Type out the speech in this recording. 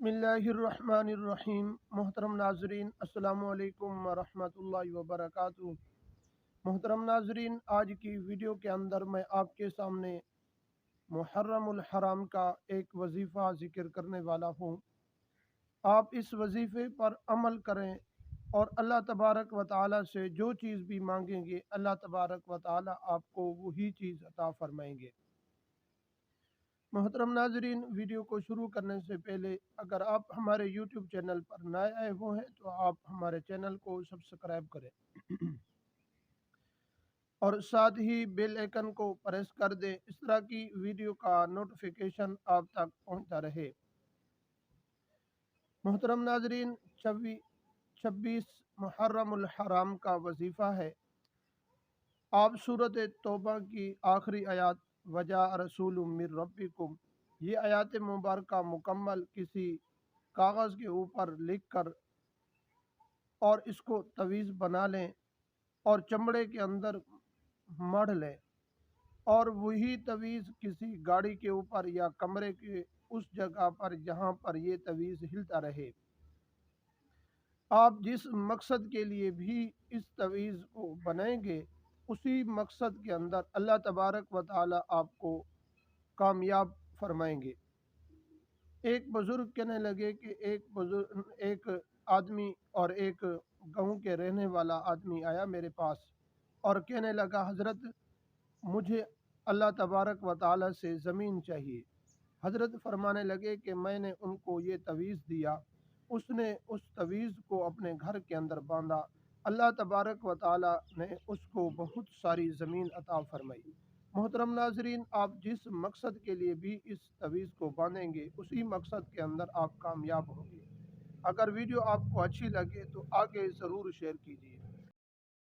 بسم اللہ الرحمن الرحیم۔ محترم ناظرین، السلام علیکم ورحمۃ اللہ وبرکاتہ۔ محترم ناظرین، آج کی ویڈیو کے اندر میں آپ کے سامنے محرم الحرام کا ایک وظیفہ ذکر کرنے والا ہوں۔ آپ اس وظیفے پر عمل کریں اور اللہ تبارک و تعالی سے جو چیز بھی مانگیں گے اللہ تبارک و تعالی آپ کو وہی چیز عطا فرمائیں گے۔ محترم ناظرین، ویڈیو کو شروع کرنے سے پہلے اگر آپ ہمارے یوٹیوب چینل پر نئے آئے ہوئے ہیں تو آپ ہمارے چینل کو سبسکرائب کریں اور ساتھ ہی بیل آئیکن کو پریس کر دیں، اس طرح کی ویڈیو کا نوٹیفیکیشن آپ تک پہنچتا رہے۔ محترم ناظرین، 26 محرم الحرام کا وظیفہ ہے۔ آپ سورۃ توبہ کی آخری آیات وجاء رسول من ربکم، یہ آیات مبارکہ مکمل کسی کاغذ کے اوپر لکھ کر اور اس کو تعویذ بنا لیں اور چمڑے کے اندر مڑھ لیں اور وہی تعویذ کسی گاڑی کے اوپر یا کمرے کے اس جگہ پر جہاں پر یہ تعویذ ہلتا رہے۔ آپ جس مقصد کے لیے بھی اس تعویذ کو بنائیں گے اسی مقصد کے اندر اللہ تبارک و تعالی آپ کو کامیاب فرمائیں گے۔ ایک بزرگ کہنے لگے کہ ایک آدمی اور ایک گاؤں کے رہنے والا آدمی آیا میرے پاس اور کہنے لگا، حضرت مجھے اللہ تبارک و تعالی سے زمین چاہیے۔ حضرت فرمانے لگے کہ میں نے ان کو یہ تعویذ دیا، اس نے اس تعویذ کو اپنے گھر کے اندر باندھا، اللہ تبارک و تعالی نے اس کو بہت ساری زمین عطا فرمائی۔ محترم ناظرین، آپ جس مقصد کے لیے بھی اس تعویذ کو باندھیں گے اسی مقصد کے اندر آپ کامیاب ہوں گے۔ اگر ویڈیو آپ کو اچھی لگے تو آگے ضرور شیئر کیجیے۔